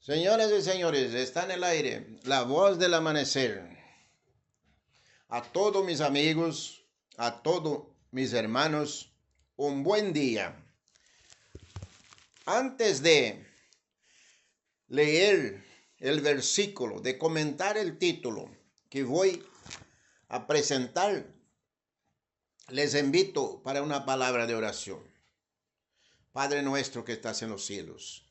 Señoras y señores, está en el aire la voz del amanecer. A todos mis amigos, a todos mis hermanos, un buen día. Antes de leer el versículo, de comentar el título que voy a presentar, les invito para una palabra de oración. Padre nuestro que estás en los cielos,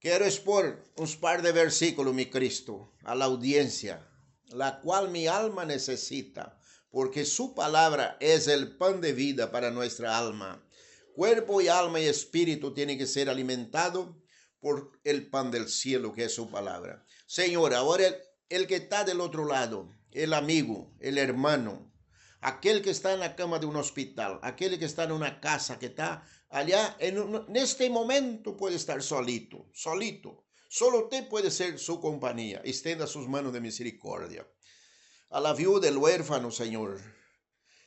quiero expor un par de versículos, mi Cristo, a la audiencia, la cual mi alma necesita, porque su palabra es el pan de vida para nuestra alma. Cuerpo y alma y espíritu tienen que ser alimentados por el pan del cielo, que es su palabra. Señor, ahora el que está del otro lado, el amigo, el hermano, aquel que está en la cama de un hospital, aquel que está en una casa, que está allá, en este momento puede estar solito. Solo usted puede ser su compañía. Extienda sus manos de misericordia. A la viuda, el huérfano, Señor.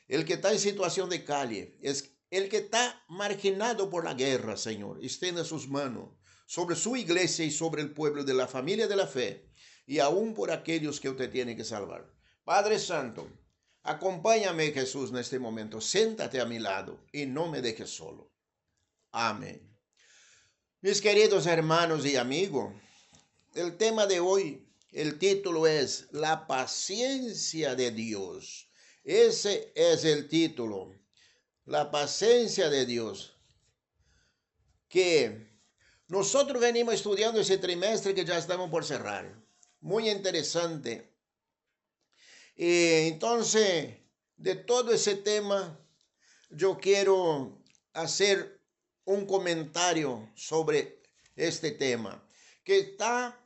El que está en situación de calle. Es el que está marginado por la guerra, Señor. Extienda sus manos sobre su iglesia y sobre el pueblo de la familia de la fe. Y aún por aquellos que usted tiene que salvar. Padre Santo, acompáñame, Jesús, en este momento. Siéntate a mi lado y no me dejes solo. Amén. Mis queridos hermanos y amigos, el tema de hoy, el título es La paciencia de Dios. Ese es el título, la paciencia de Dios. Que nosotros venimos estudiando ese trimestre que ya estamos por cerrar. Muy interesante. Y entonces, de todo ese tema, yo quiero hacer un comentario sobre este tema, que está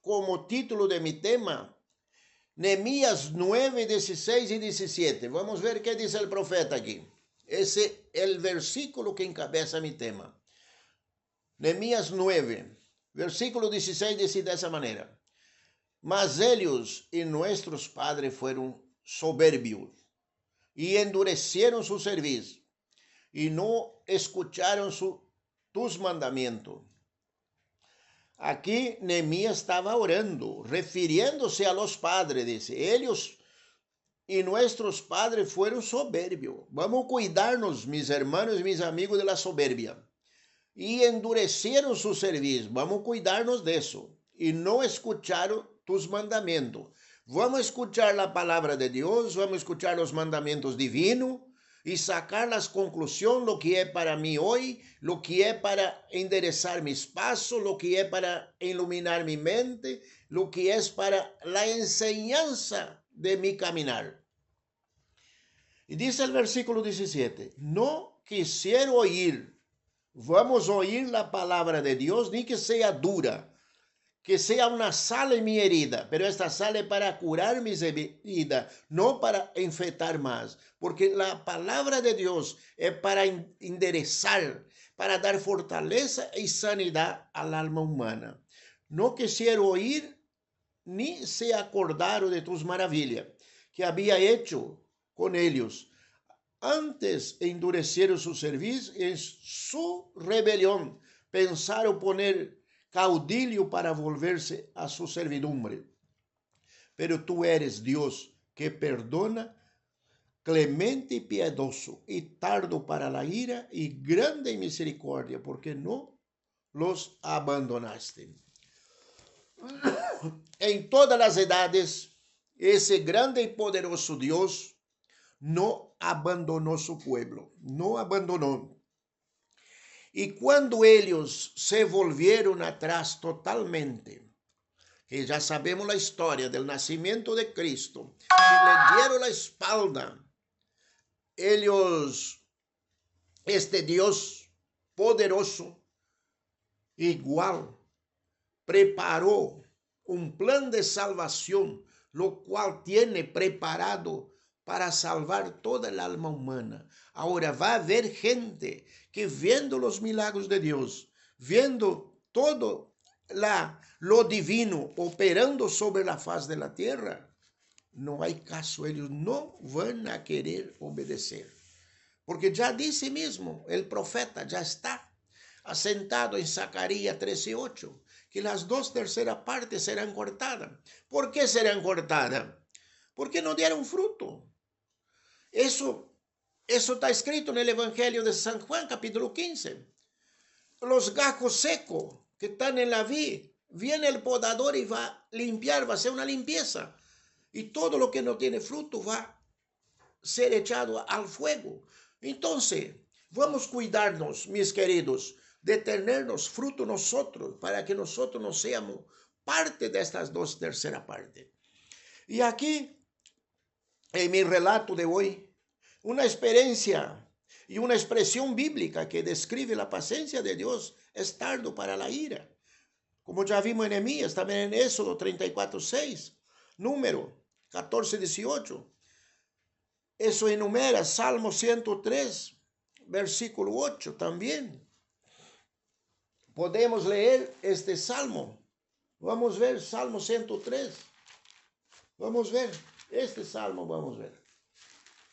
como título de mi tema, Nehemías 9, 16 y 17. Vamos a ver qué dice el profeta aquí. Ese es el versículo que encabeza mi tema. Nehemías 9, versículo 16 dice de esa manera: Mas ellos y nuestros padres fueron soberbios y endurecieron su cerviz y no escucharon tus mandamientos. Aquí Nehemías estaba orando, refiriéndose a los padres, dice, ellos y nuestros padres fueron soberbios. Vamos a cuidarnos, mis hermanos y mis amigos, de la soberbia. Y endurecieron su cerviz. Vamos a cuidarnos de eso. Y no escucharon tus mandamientos. Vamos a escuchar la palabra de Dios, vamos a escuchar los mandamientos divinos y sacar las conclusiones, lo que es para mí hoy, lo que es para enderezar mis pasos, lo que es para iluminar mi mente, lo que es para la enseñanza de mi caminar. Y dice el versículo 17, no quisiera oír, vamos a oír la palabra de Dios, ni que sea dura, que sea una sal en mi herida, pero esta sal es para curar mis heridas, no para infectar más, porque la palabra de Dios es para enderezar, para dar fortaleza y sanidad al alma humana. No quisiera oír ni se acordaron de tus maravillas que había hecho con ellos. Antes endurecieron su cerviz en su rebelión, pensaron poner caudillo para volverse a su servidumbre. Pero tú eres Dios que perdona, clemente y piadoso, y tardo para la ira y grande en misericordia, porque no los abandonaste. En todas las edades, ese grande y poderoso Dios no abandonó su pueblo, no abandonó. Y cuando ellos se volvieron atrás totalmente, que ya sabemos la historia del nacimiento de Cristo, y le dieron la espalda, ellos, este Dios poderoso, igual, preparó un plan de salvación, lo cual tiene preparado para salvar toda el alma humana. Ahora va a haber gente que viendo los milagros de Dios, viendo todo lo divino operando sobre la faz de la tierra, no hay caso, ellos no van a querer obedecer. Porque ya dice mismo el profeta, ya está. asentado en Zacarías 13:8, que las 2/3 partes serán cortadas. ¿Por qué serán cortadas? Porque no dieron fruto. Eso está escrito en el Evangelio de San Juan, capítulo 15. Los gajos secos que están en la vid, viene el podador y va a limpiar, va a hacer una limpieza. Y todo lo que no tiene fruto va a ser echado al fuego. Entonces, vamos a cuidarnos, mis queridos, de tenernos fruto nosotros, para que nosotros no seamos parte de estas 2/3 partes. Y aquí, en mi relato de hoy, una experiencia y una expresión bíblica que describe la paciencia de Dios es tardo para la ira. Como ya vimos en Nehemías, también en Éxodo 34:6, Número 14:18. Eso enumera Salmo 103, versículo 8 también. Podemos leer este salmo. Vamos a ver Salmo 103. Vamos a ver este salmo, vamos a ver.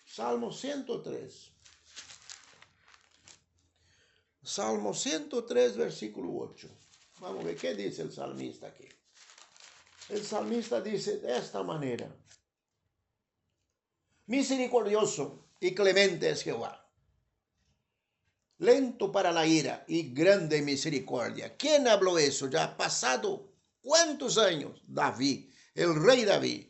Salmo 103. Salmo 103, versículo 8. Vamos a ver qué dice el salmista aquí. El salmista dice de esta manera: misericordioso y clemente es Jehová, lento para la ira y grande misericordia. ¿Quién habló eso? Ya ha pasado ¿cuántos años? David, el rey David,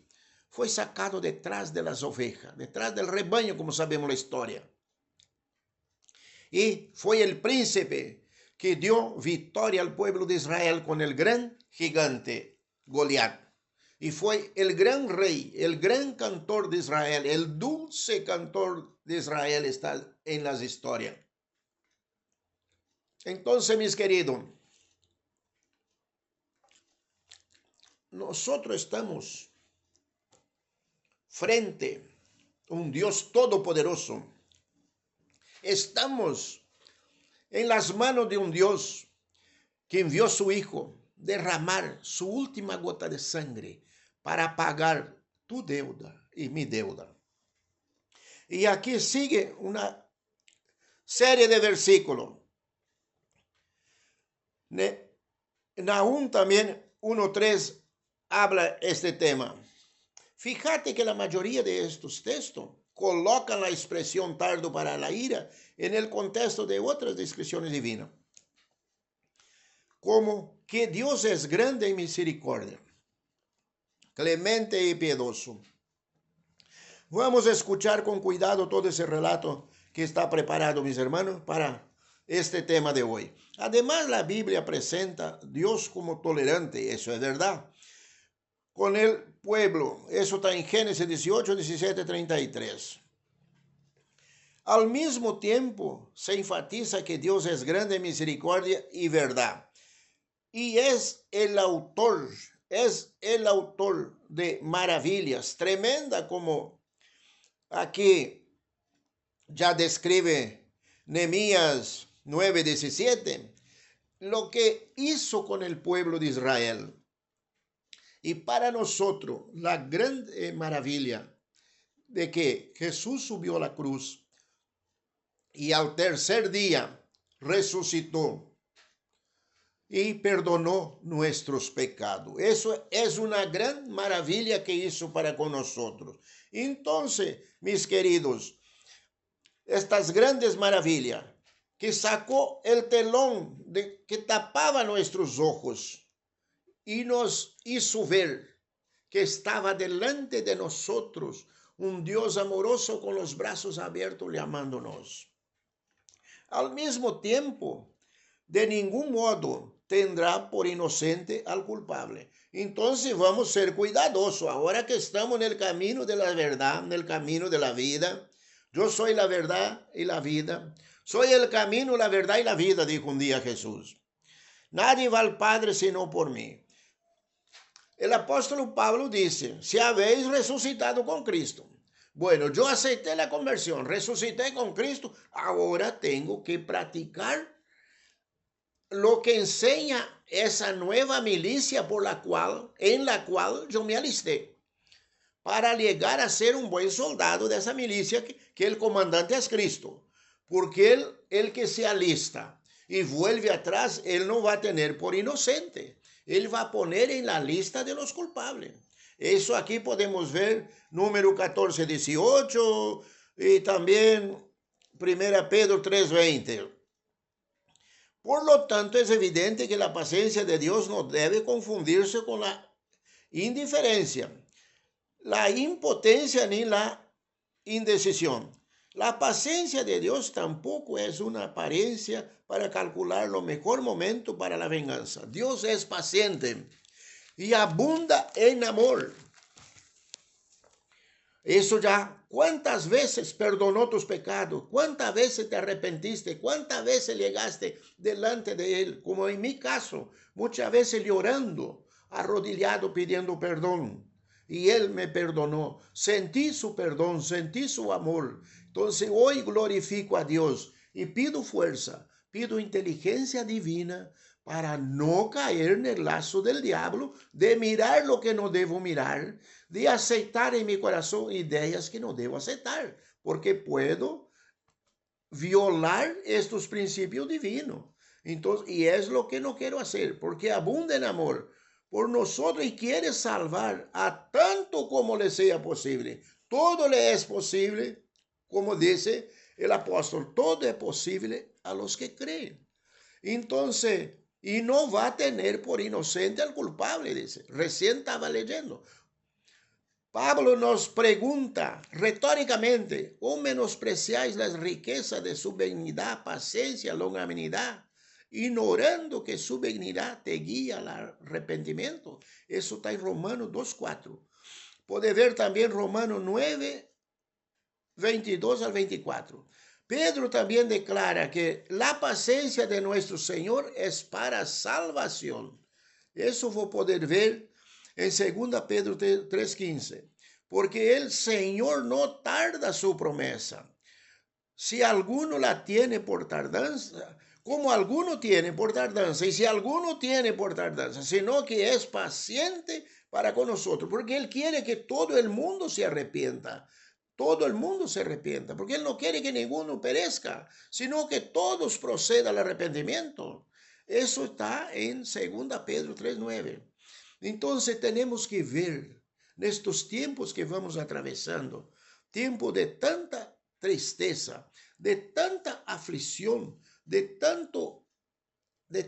fue sacado detrás de las ovejas, detrás del rebaño, como sabemos la historia. Y fue el príncipe que dio victoria al pueblo de Israel con el gran gigante Goliat. Y fue el gran rey, el gran cantor de Israel, el dulce cantor de Israel está en las historias. Entonces, mis queridos, nosotros estamos frente a un Dios todopoderoso. Estamos en las manos de un Dios que envió a su Hijo derramar su última gota de sangre para pagar tu deuda y mi deuda. Y aquí sigue una serie de versículos. Nahum también 1:3 habla este tema. Fíjate que la mayoría de estos textos colocan la expresión tardo para la ira en el contexto de otras descripciones divinas, como que Dios es grande en misericordia, clemente y piadoso. Vamos a escuchar con cuidado todo ese relato que está preparado, mis hermanos, para este tema de hoy. Además, la Biblia presenta a Dios como tolerante, eso es verdad, con el pueblo. Eso está en Génesis 18, 17, 33. Al mismo tiempo, se enfatiza que Dios es grande en misericordia y verdad. Y es el autor de maravillas tremenda, como aquí ya describe Nehemías 9:17, lo que hizo con el pueblo de Israel. Y para nosotros, la gran maravilla de que Jesús subió a la cruz y al tercer día resucitó y perdonó nuestros pecados. Eso es una gran maravilla que hizo para con nosotros. Entonces, mis queridos, estas grandes maravillas que sacó el telón que tapaba nuestros ojos y nos hizo ver que estaba delante de nosotros un Dios amoroso con los brazos abiertos llamándonos. Al mismo tiempo, de ningún modo tendrá por inocente al culpable. Entonces vamos a ser cuidadosos. Ahora que estamos en el camino de la verdad, en el camino de la vida. Yo soy la verdad y la vida. Soy el camino, la verdad y la vida, dijo un día Jesús. Nadie va al Padre sino por mí. El apóstol Pablo dice, si habéis resucitado con Cristo. Bueno, yo acepté la conversión, resucité con Cristo, ahora tengo que practicar lo que enseña esa nueva milicia en la cual yo me alisté, para llegar a ser un buen soldado de esa milicia que el comandante es Cristo, porque el que se alista y vuelve atrás, él no va a tener por inocente. Él va a poner en la lista de los culpables. Eso aquí podemos ver número 14, 18 y también 1 Pedro 3:20. Por lo tanto, es evidente que la paciencia de Dios no debe confundirse con la indiferencia, la impotencia ni la indecisión. La paciencia de Dios tampoco es una apariencia para calcular lo mejor momento para la venganza. Dios es paciente y abunda en amor. Eso ya, ¿cuántas veces perdonó tus pecados? ¿Cuántas veces te arrepentiste? ¿Cuántas veces llegaste delante de Él? Como en mi caso, muchas veces llorando, arrodillado pidiendo perdón. Y Él me perdonó. Sentí su perdón, sentí su amor. Entonces hoy glorifico a Dios y pido fuerza, pido inteligencia divina para no caer en el lazo del diablo, de mirar lo que no debo mirar, de aceptar en mi corazón ideas que no debo aceptar, porque puedo violar estos principios divinos. Entonces, y es lo que no quiero hacer, porque abunda en amor por nosotros y quiere salvar a tanto como le sea posible. Todo le es posible, como dice el apóstol, todo es posible a los que creen. Entonces, y no va a tener por inocente al culpable, dice. Recién estaba leyendo. Pablo nos pregunta retóricamente, ¿o menospreciáis las riquezas de su benignidad, paciencia, longanimidad, ignorando que su benignidad te guía al arrepentimiento? Eso está en Romanos 2:4. Puede ver también Romanos 9:22 al 24. Pedro también declara que la paciencia de nuestro Señor es para salvación. Eso vou poder ver en 2 Pedro 3:15. Porque el Señor no tarda su promesa. Si alguno la tiene por tardanza, como alguno tiene por tardanza, y si alguno tiene por tardanza, sino que es paciente para con nosotros, porque Él quiere que todo el mundo se arrepienta. Todo el mundo se arrepienta, porque Él no quiere que ninguno perezca, sino que todos procedan al arrepentimiento. Eso está en 2 Pedro 3:9. Entonces tenemos que ver, nestos tiempos que vamos atravesando, tiempo de tanta tristeza, de tanta aflicción, de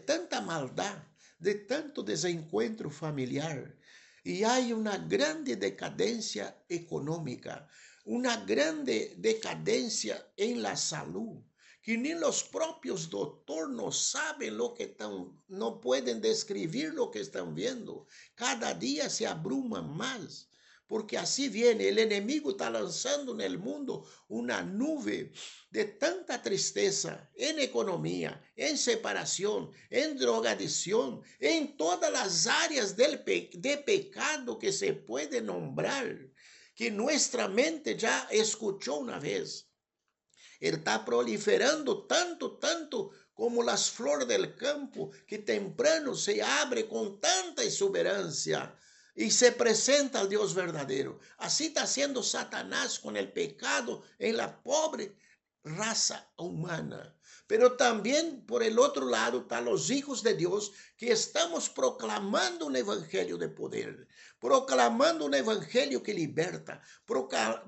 tanta maldad, de tanto desencuentro familiar. Y hay una grande decadencia económica, una grande decadencia en la salud, que ni los propios doctores no saben lo que están, no pueden describir lo que están viendo. Cada día se abruman más, porque así viene, el enemigo está lanzando en el mundo una nube de tanta tristeza en economía, en separación, en drogadicción, en todas las áreas de pecado que se puede nombrar, que nuestra mente ya escuchó una vez. Él está proliferando tanto como las flores del campo, que temprano se abre con tanta exuberancia y se presenta al Dios verdadero. Así está haciendo Satanás con el pecado en la pobre raza humana. Pero también por el otro lado están los hijos de Dios, que estamos proclamando un evangelio de poder, proclamando un evangelio que liberta,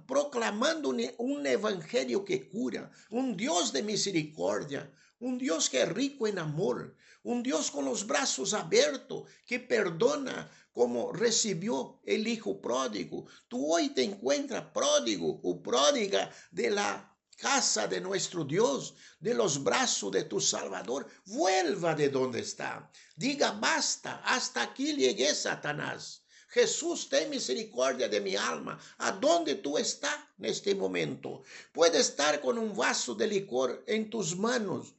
proclamando un evangelio que cura, un Dios de misericordia, un Dios que es rico en amor, un Dios con los brazos abiertos, que perdona como recibió el hijo pródigo. Tú hoy te encuentras pródigo o pródiga de la casa de nuestro Dios, de los brazos de tu Salvador. Vuelva de donde está. Diga basta, hasta aquí llegué, Satanás. Jesús, ten misericordia de mi alma. ¿A dónde tú estás en este momento? Puede estar con un vaso de licor en tus manos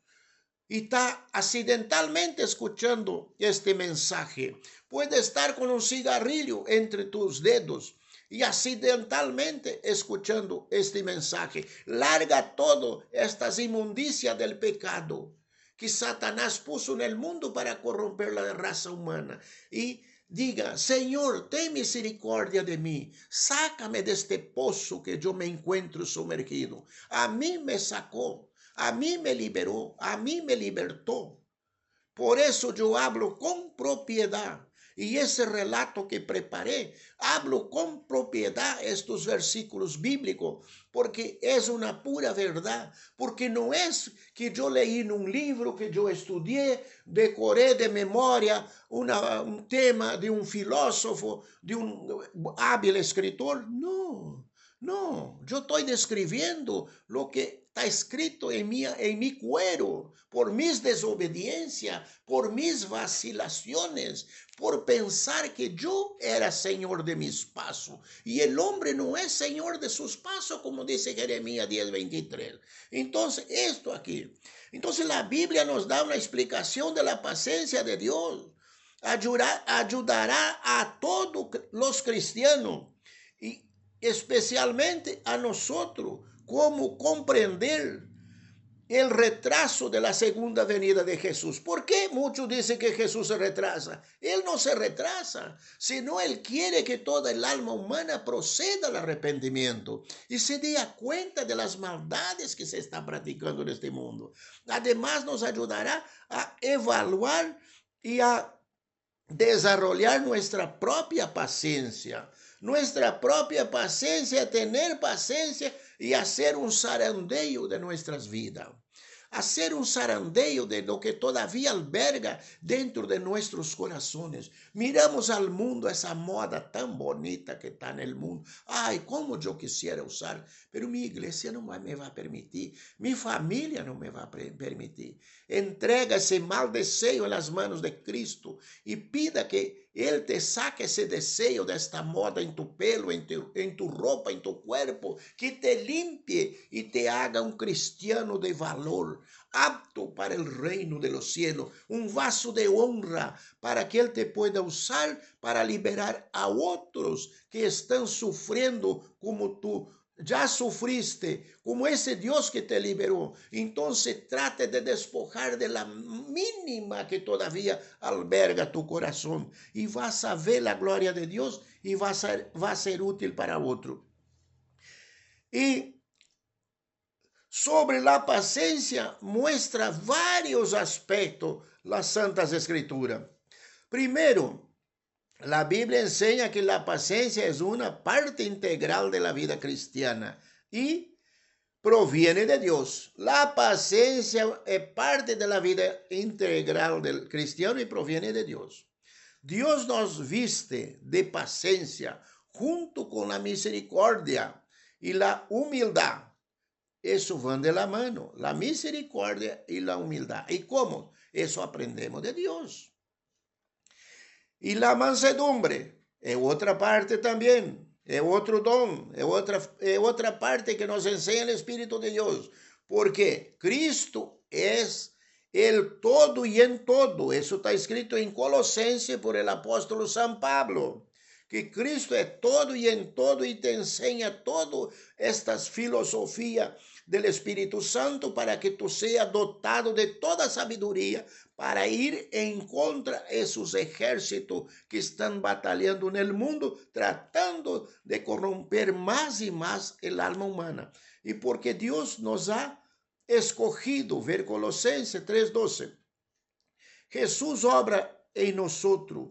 y está accidentalmente escuchando este mensaje. Puede estar con un cigarrillo entre tus dedos y accidentalmente escuchando este mensaje. Larga todo estas inmundicias del pecado que Satanás puso en el mundo para corromper la raza humana. Y diga, Señor, ten misericordia de mí. Sácame de este pozo que yo me encuentro sumergido. A mí me sacó. a mí me liberó, a mí me libertó. Por eso yo hablo con propiedad. Y ese relato que preparé, hablo con propiedad estos versículos bíblicos, porque es una pura verdad, porque no es que yo leí en un libro, que yo estudié, decoré de memoria un tema de un filósofo, de un hábil escritor. No, no, yo estoy describiendo lo que está escrito en mi cuero, por mis desobediencias, por mis vacilaciones, por pensar que yo era señor de mis pasos. Y el hombre no es señor de sus pasos, como dice Jeremías 10:23. Entonces, esto aquí. Entonces, la Biblia nos da una explicación de la paciencia de Dios. Ayudará a todos los cristianos y especialmente a nosotros, cómo comprender el retraso de la segunda venida de Jesús. ¿Por qué muchos dicen que Jesús se retrasa? Él no se retrasa, sino Él quiere que toda el alma humana proceda al arrepentimiento y se dé cuenta de las maldades que se están practicando en este mundo. Además, nos ayudará a evaluar y a desarrollar nuestra propia paciencia. Nuestra propia paciencia, tener paciencia y hacer un zarandeo de nuestras vidas. Hacer un zarandeo de lo que todavía alberga dentro de nuestros corazones. Miramos al mundo, esa moda tan bonita que está en el mundo. Ay, cómo yo quisiera usar, pero mi iglesia no me va a permitir, mi familia no me va a permitir. Entrega ese mal deseo en las manos de Cristo y pida que Él te saque ese deseo de esta moda en tu pelo, en tu ropa, en tu cuerpo, que te limpie y te haga un cristiano de valor, apto para el reino de los cielos, un vaso de honra para que Él te pueda usar para liberar a otros que están sufriendo como tú ya sufriste, como ese Dios que te liberó. Entonces trate de despojar de la mínima que todavía alberga tu corazón y vas a ver la gloria de Dios y va a ser útil para otro. Y sobre la paciencia muestra varios aspectos las Santas Escrituras. Primero, la Biblia enseña que la paciencia es una parte integral de la vida cristiana y proviene de Dios. La paciencia es parte de la vida integral del cristiano y proviene de Dios. Dios nos viste de paciencia junto con la misericordia y la humildad. Eso van de la mano, la misericordia y la humildad. ¿Y cómo? Eso aprendemos de Dios. Y la mansedumbre es otra parte también, es otro don, es otra parte que nos enseña el Espíritu de Dios. Porque Cristo es el todo y en todo. Eso está escrito en Colosenses por el apóstol San Pablo. Que Cristo es todo y en todo y te enseña todas estas filosofías del Espíritu Santo para que tú seas dotado de toda sabiduría para ir en contra de esos ejércitos que están batallando en el mundo, tratando de corromper más y más el alma humana. Y porque Dios nos ha escogido, ver Colosenses 3:12, Jesús obra en nosotros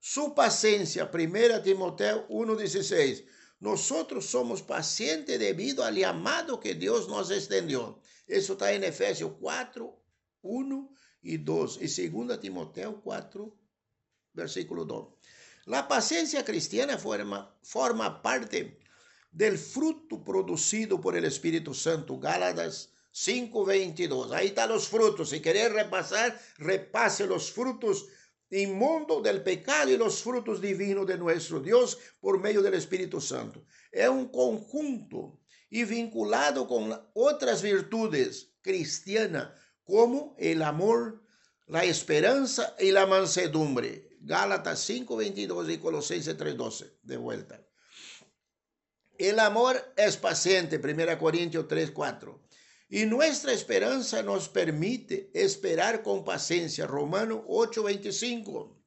su paciencia, 1 Timoteo 1:16. Nosotros somos pacientes debido al llamado que Dios nos extendió. Eso está en Efesios 4:1 y 2 y 2 Timoteo 4, versículo 2. La paciencia cristiana forma parte del fruto producido por el Espíritu Santo. Gálatas 5:22. Ahí están los frutos. Si querés repasar, repase los frutos inmundos del pecado y los frutos divinos de nuestro Dios por medio del Espíritu Santo. Es un conjunto y vinculado con otras virtudes cristianas como el amor, la esperanza y la mansedumbre. Gálatas 5:22 y Colosenses 3:12. De vuelta. El amor es paciente, 1 Corintios 3:4. Y nuestra esperanza nos permite esperar con paciencia, Romanos 8:25.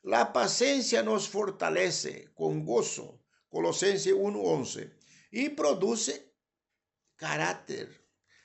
La paciencia nos fortalece con gozo, Colosenses 1:11. Y produce carácter.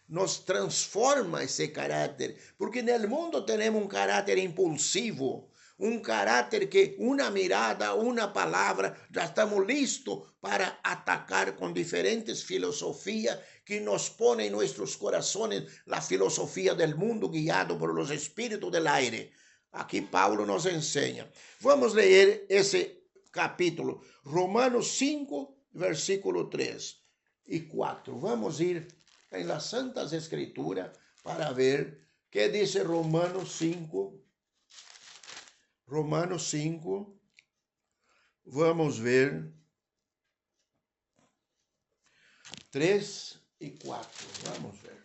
nos transforma ese carácter, porque en el mundo tenemos un carácter impulsivo, un carácter que una mirada, una palabra, ya estamos listos para atacar con diferentes filosofías que nos pone en nuestros corazones la filosofía del mundo guiado por los espíritus del aire. Aquí Pablo nos enseña. Vamos a leer ese capítulo, Romanos 5, versículo 3 y 4. Vamos a ir en las Santas Escrituras para ver qué dice Romanos 5. Romanos 5, vamos ver 3 y 4. Vamos ver.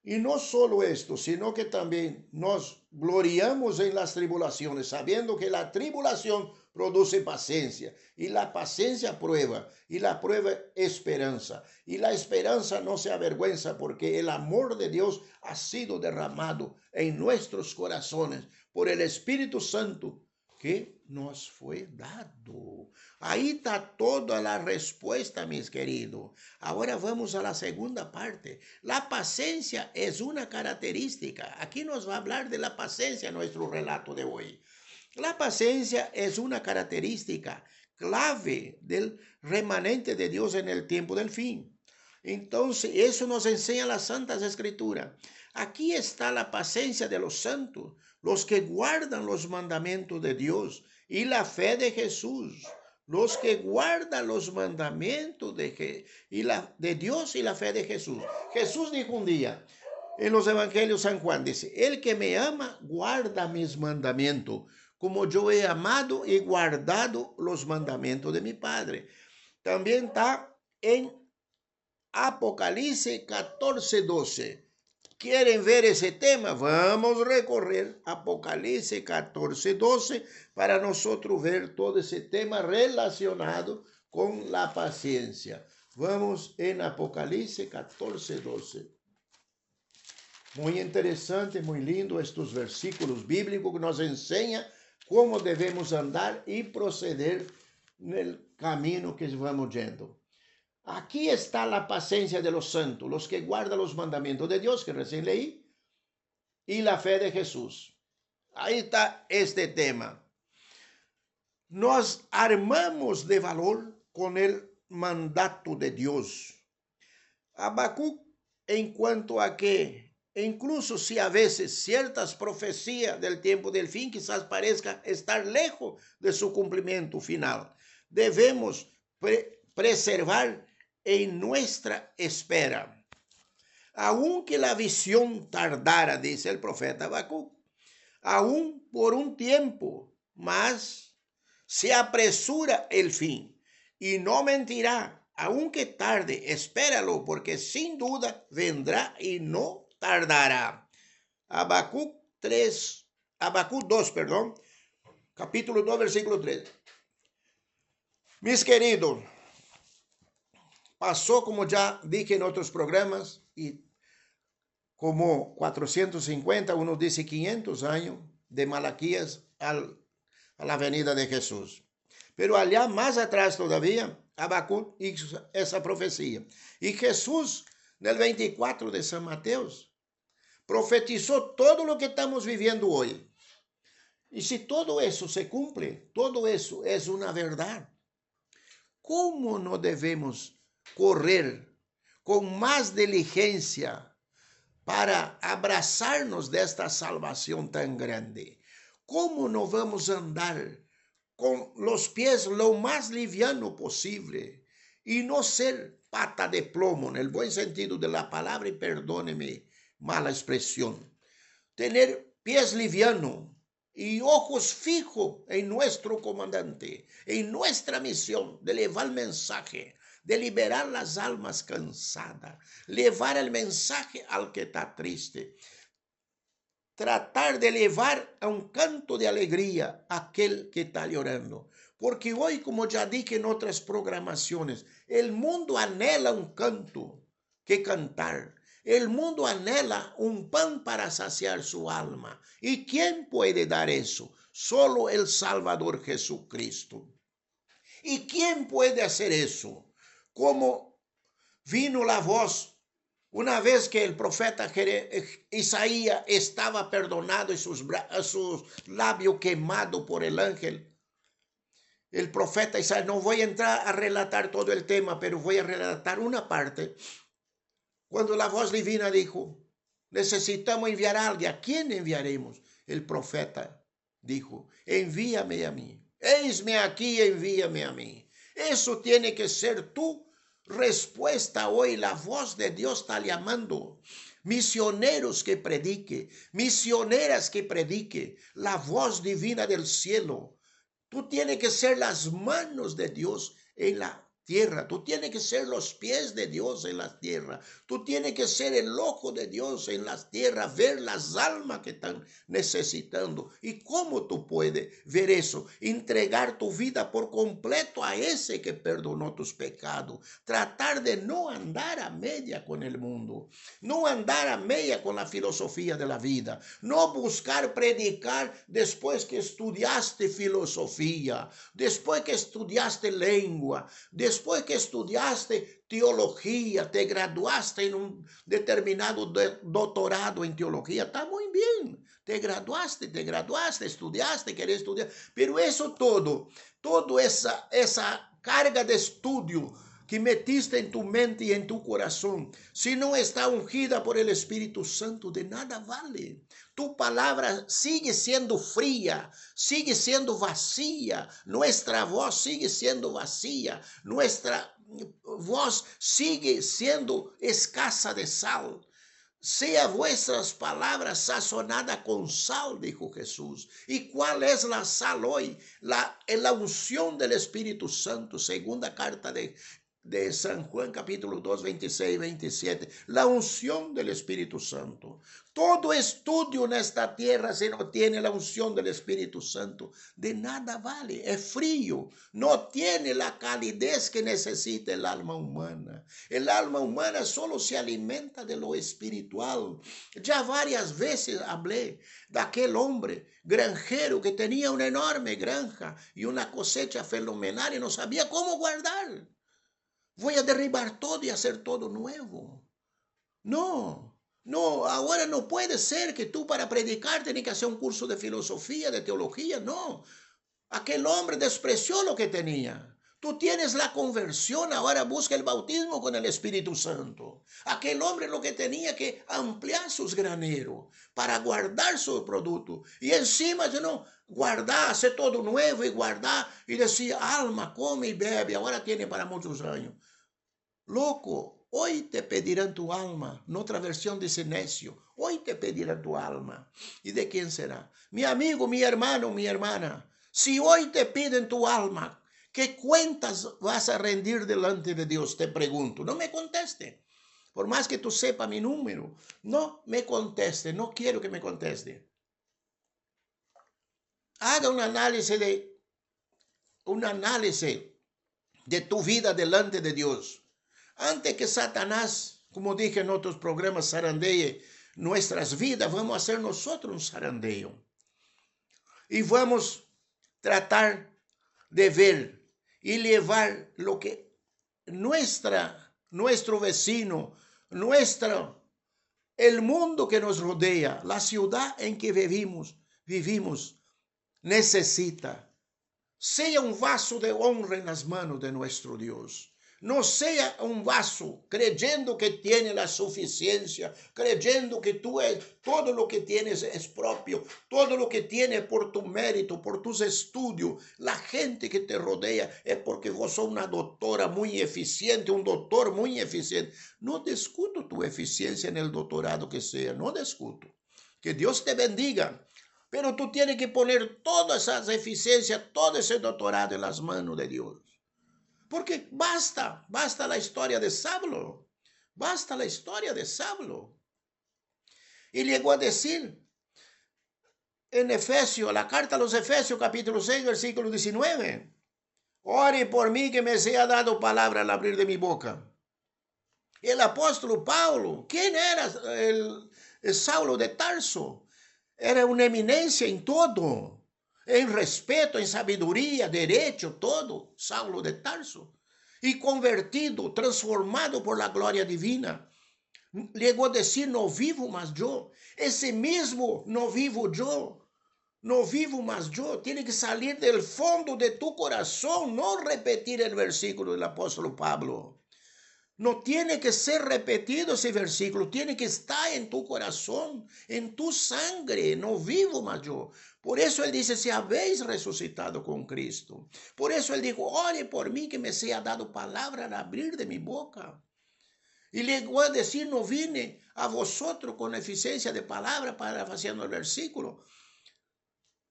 Y no solo esto, sino que también nos gloriamos en las tribulaciones, sabiendo que la tribulación produce paciencia, y la paciencia prueba, y la prueba esperanza, y la esperanza no se avergüenza, porque el amor de Dios ha sido derramado en nuestros corazones por el Espíritu Santo que nos fue dado. Ahí está toda la respuesta, mis queridos. Ahora vamos a la segunda parte. La paciencia es una característica. Aquí nos va a hablar de la paciencia en nuestro relato de hoy. La paciencia es una característica clave del remanente de Dios en el tiempo del fin. Entonces, eso nos enseña las Santas Escrituras. Aquí está la paciencia de los santos, los que guardan los mandamientos de Dios y la fe de Jesús. Los que guardan los mandamientos de Dios y la fe de Jesús. Jesús dijo un día en los evangelios, San Juan dice, el que me ama guarda mis mandamientos, como yo he amado y guardado los mandamientos de mi Padre. También está en Apocalipsis 14:12. ¿Quieren ver ese tema? Vamos a recorrer Apocalipsis 14:12 para nosotros ver todo ese tema relacionado con la paciencia. Vamos en Apocalipsis 14:12. Muy interesante, muy lindo estos versículos bíblicos que nos enseñan cómo debemos andar y proceder en el camino que vamos yendo. Aquí está la paciencia de los santos, los que guardan los mandamientos de Dios, que recién leí, y la fe de Jesús. Ahí está este tema. Nos armamos de valor con el mandato de Dios. Habacuc, en cuanto a que, incluso si a veces ciertas profecías del tiempo del fin quizás parezcan estar lejos de su cumplimiento final, debemos preservar en nuestra espera. Aunque la visión tardara, dice el profeta Habacuc, aún por un tiempo, mas se apresura el fin y no mentirá. Aunque tarde, espéralo, porque sin duda vendrá y no tardará. Habacuc 2, capítulo 2, versículo 3. Mis queridos, pasó, como ya dije en otros programas, y como 450, uno dice 500 años de Malaquías a la venida de Jesús. Pero allá más atrás todavía, Habacuc hizo esa profecía. Y Jesús, en el 24 de San Mateo, profetizó todo lo que estamos viviendo hoy. Y si todo eso se cumple, todo eso es una verdad, ¿cómo no debemos correr con más diligencia para abrazarnos de esta salvación tan grande? ¿Cómo no vamos a andar con los pies lo más liviano posible y no ser pata de plomo en el buen sentido de la palabra, y perdóneme mala expresión? Tener pies livianos y ojos fijos en nuestro comandante, en nuestra misión de llevar el mensaje, de liberar las almas cansadas, llevar el mensaje al que está triste, tratar de llevar a un canto de alegría a aquel que está llorando. Porque hoy, como ya dije en otras programaciones, el mundo anhela un canto que cantar. El mundo anhela un pan para saciar su alma. ¿Y quién puede dar eso? Solo el Salvador Jesucristo. ¿Y quién puede hacer eso? Como vino la voz Una vez que el profeta Isaías estaba perdonado y sus labios quemados por el ángel, el profeta Isaías, no voy a entrar a relatar todo el tema, pero voy a relatar una parte. Cuando la voz divina dijo, necesitamos enviar a alguien, ¿a quién enviaremos? El profeta dijo, envíame a mí. Eisme aquí, envíame a mí. Eso tiene que ser tu respuesta hoy. La voz de Dios está llamando. Misioneros que predique, misioneras que predique, la voz divina del cielo. Tú tienes que ser las manos de Dios en la tierra. Tú tienes que ser los pies de Dios en la tierra. Tú tienes que ser el ojo de Dios en las tierras, ver las almas que están necesitando. ¿Y cómo tú puedes ver eso? Entregar tu vida por completo a ese que perdonó tus pecados. Tratar de no andar a media con el mundo. No andar a media con la filosofía de la vida. No buscar predicar después que estudiaste filosofía, después que estudiaste lengua, después que estudiaste teología, te graduaste en un determinado doctorado en teología, está muy bien. Te graduaste, estudiaste, querés estudiar, pero eso toda esa carga de estudio que metiste en tu mente y en tu corazón, si no está ungida por el Espíritu Santo, de nada vale. Tu palabra sigue siendo fría, sigue siendo vacía, nuestra voz sigue siendo vacía, nuestra voz sigue siendo escasa de sal. Sea vuestras palabras sazonadas con sal, dijo Jesús. ¿Y cuál es la sal hoy? La unción del Espíritu Santo, segunda carta de San Juan capítulo 2, 26, 27, la unción del Espíritu Santo. Todo estudio en esta tierra, si no tiene la unción del Espíritu Santo, de nada vale, es frío, no tiene la calidez que necesita el alma humana. El alma humana solo se alimenta de lo espiritual. Ya varias veces hablé de aquel hombre granjero que tenía una enorme granja y una cosecha fenomenal y no sabía cómo guardar. Voy a derribar todo y hacer todo nuevo. No, ahora no puede ser que tú para predicar tienes que hacer un curso de filosofía, de teología, no. Aquel hombre despreció lo que tenía. Tú tienes la conversión, ahora busca el bautismo con el Espíritu Santo. Aquel hombre lo que tenía que ampliar sus graneros para guardar su producto. Y encima de no guardar, hacer todo nuevo y guardar y decir, alma, come y bebe, ahora tiene para muchos años. Loco, hoy te pedirán tu alma. En otra versión dice necio. Hoy te pedirán tu alma. ¿Y de quién será? Mi amigo, mi hermano, mi hermana. Si hoy te piden tu alma, ¿qué cuentas vas a rendir delante de Dios? Te pregunto. No me conteste. Por más que tú sepas mi número, no me conteste. No quiero que me conteste. Haga un análisis de tu vida delante de Dios. Antes que Satanás, como dije en otros programas, zarandee nuestras vidas, vamos a hacer nosotros un zarandeo. Y vamos a tratar de ver y llevar lo que nuestro vecino, el mundo que nos rodea, la ciudad en que vivimos, necesita. Sea un vaso de honra en las manos de nuestro Dios. No sea un vaso creyendo que tiene la suficiencia, creyendo que todo lo que tienes es propio, todo lo que tienes por tu mérito, por tus estudios. La gente que te rodea es porque vos sos una doctora muy eficiente, un doctor muy eficiente. No discuto tu eficiencia en el doctorado que sea, no discuto. Que Dios te bendiga. Pero tú tienes que poner todas esas eficiencias, todo ese doctorado en las manos de Dios. Porque basta la historia de Saulo. Basta la historia de Saulo. Y llegó a decir en Efesios, la carta a los Efesios, capítulo 6, versículo 19. Ore por mí que me sea dado palabra al abrir de mi boca. El apóstol Pablo, ¿quién era el Saulo de Tarso? Era una eminencia en todo. En respeto, en sabiduría, derecho, todo. Saulo de Tarso. Y convertido, transformado por la gloria divina. Llegó a decir, no vivo más yo. Ese mismo no vivo yo. No vivo más yo. Tiene que salir del fondo de tu corazón, no repetir el versículo del apóstol Pablo. No tiene que ser repetido ese versículo, tiene que estar en tu corazón, en tu sangre. No vivo más yo. Por eso él dice, si habéis resucitado con Cristo. Por eso él dijo, ore por mí que me sea dado palabra al abrir de mi boca. Y llegó a decir, no vine a vosotros con eficiencia de palabra, parafraseando el versículo,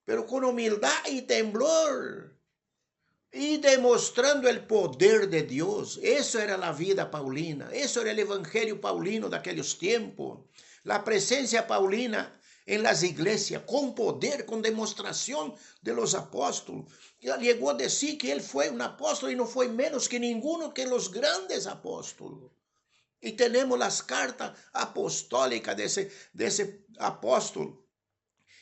pero con humildad y temblor. Y demostrando el poder de Dios. Eso era la vida paulina. Eso era el evangelio paulino de aquellos tiempos. La presencia paulina en las iglesias, con poder, con demostración de los apóstoles. Llegó a decir que él fue un apóstol y no fue menos que ninguno que los grandes apóstoles. Y tenemos las cartas apostólicas de ese apóstol,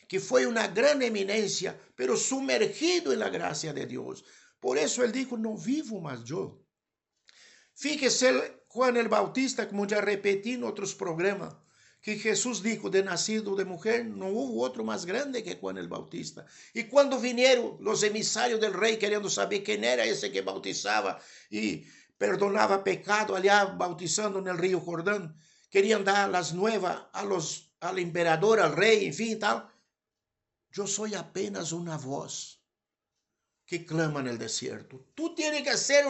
que fue una gran eminencia, pero sumergido en la gracia de Dios. Por eso él dijo, no vivo más yo. Fíjese Juan el Bautista, como ya repetí en otros programas, que Jesús dijo, de nacido de mujer, no hubo otro más grande que Juan el Bautista. Y cuando vinieron los emisarios del rey queriendo saber quién era ese que bautizaba y perdonaba pecado allá bautizando en el río Jordán, querían dar las nuevas al emperador, al rey, en fin, tal. Yo soy apenas una voz que clama en el desierto. Tú tienes que ser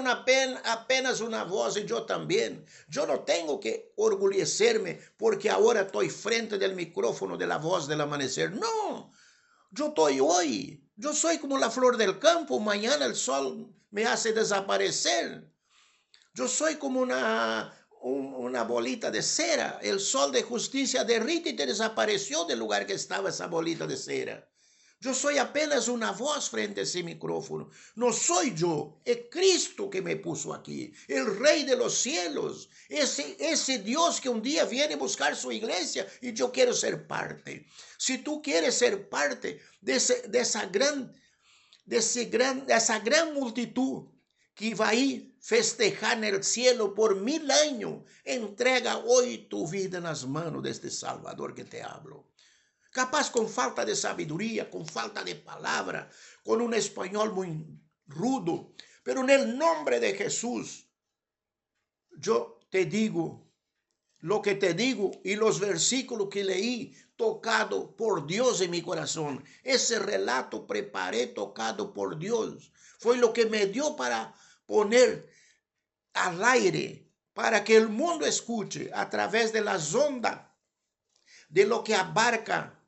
apenas una voz y yo también. Yo no tengo que orgullecerme porque ahora estoy frente del micrófono de la voz del amanecer. No, yo estoy hoy. Yo soy como la flor del campo. Mañana el sol me hace desaparecer. Yo soy como una bolita de cera. El sol de justicia derrite y te desapareció del lugar que estaba esa bolita de cera. Yo soy apenas una voz frente a ese micrófono. No soy yo, es Cristo que me puso aquí, el Rey de los cielos, ese Dios que un día viene a buscar su iglesia y yo quiero ser parte. Si tú quieres ser parte de esa gran multitud que va a ir festejar en el cielo por 1000 años, entrega hoy tu vida en las manos de este Salvador que te hablo. Capaz con falta de sabiduría, con falta de palabra, con un español muy rudo, pero en el nombre de Jesús, yo te digo lo que te digo y los versículos que leí, tocado por Dios en mi corazón. Ese relato preparé tocado por Dios. Fue lo que me dio para poner al aire, para que el mundo escuche a través de las ondas de lo que abarca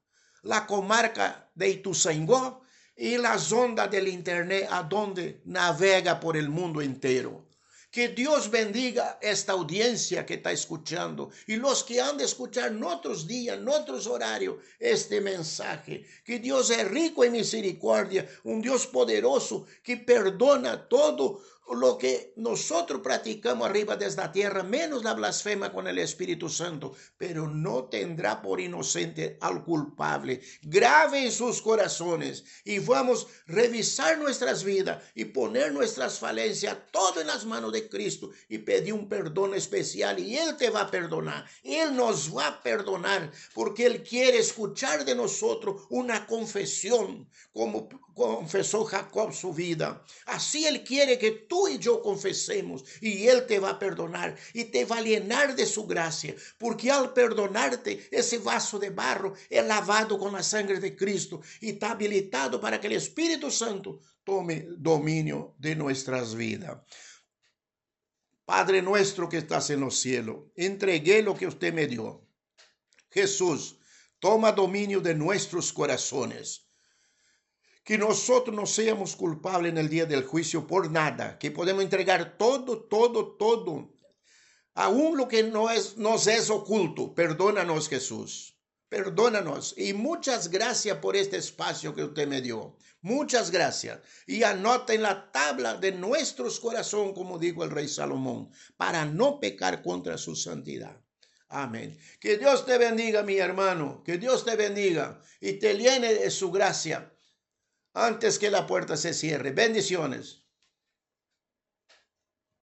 la comarca de Ituzaingó y las ondas del internet a donde navega por el mundo entero. Que Dios bendiga esta audiencia que está escuchando y los que han de escuchar en otros días, en otros horarios, este mensaje. Que Dios es rico en misericordia, un Dios poderoso que perdona todo lo que nosotros practicamos arriba de esta tierra, menos la blasfema con el Espíritu Santo, pero no tendrá por inocente al culpable. Grave en sus corazones y vamos a revisar nuestras vidas y poner nuestras falencias todo en las manos de Cristo y pedir un perdón especial y Él te va a perdonar. Él nos va a perdonar porque Él quiere escuchar de nosotros una confesión como confesó Jacob su vida. Así Él quiere que tú y yo confesemos y Él te va a perdonar y te va a llenar de su gracia, porque al perdonarte ese vaso de barro es lavado con la sangre de Cristo y está habilitado para que el Espíritu Santo tome dominio de nuestras vidas. Padre nuestro que estás en los cielos, entregué lo que usted me dio. Jesús, toma dominio de nuestros corazones. Que nosotros no seamos culpables en el día del juicio por nada, que podemos entregar todo, aún lo que nos es oculto. Perdónanos, Jesús, perdónanos. Y muchas gracias por este espacio que usted me dio. Muchas gracias. Y anota en la tabla de nuestros corazones, como dijo el rey Salomón, para no pecar contra su santidad. Amén. Que Dios te bendiga, mi hermano. Que Dios te bendiga y te llene de su gracia antes que la puerta se cierre. Bendiciones.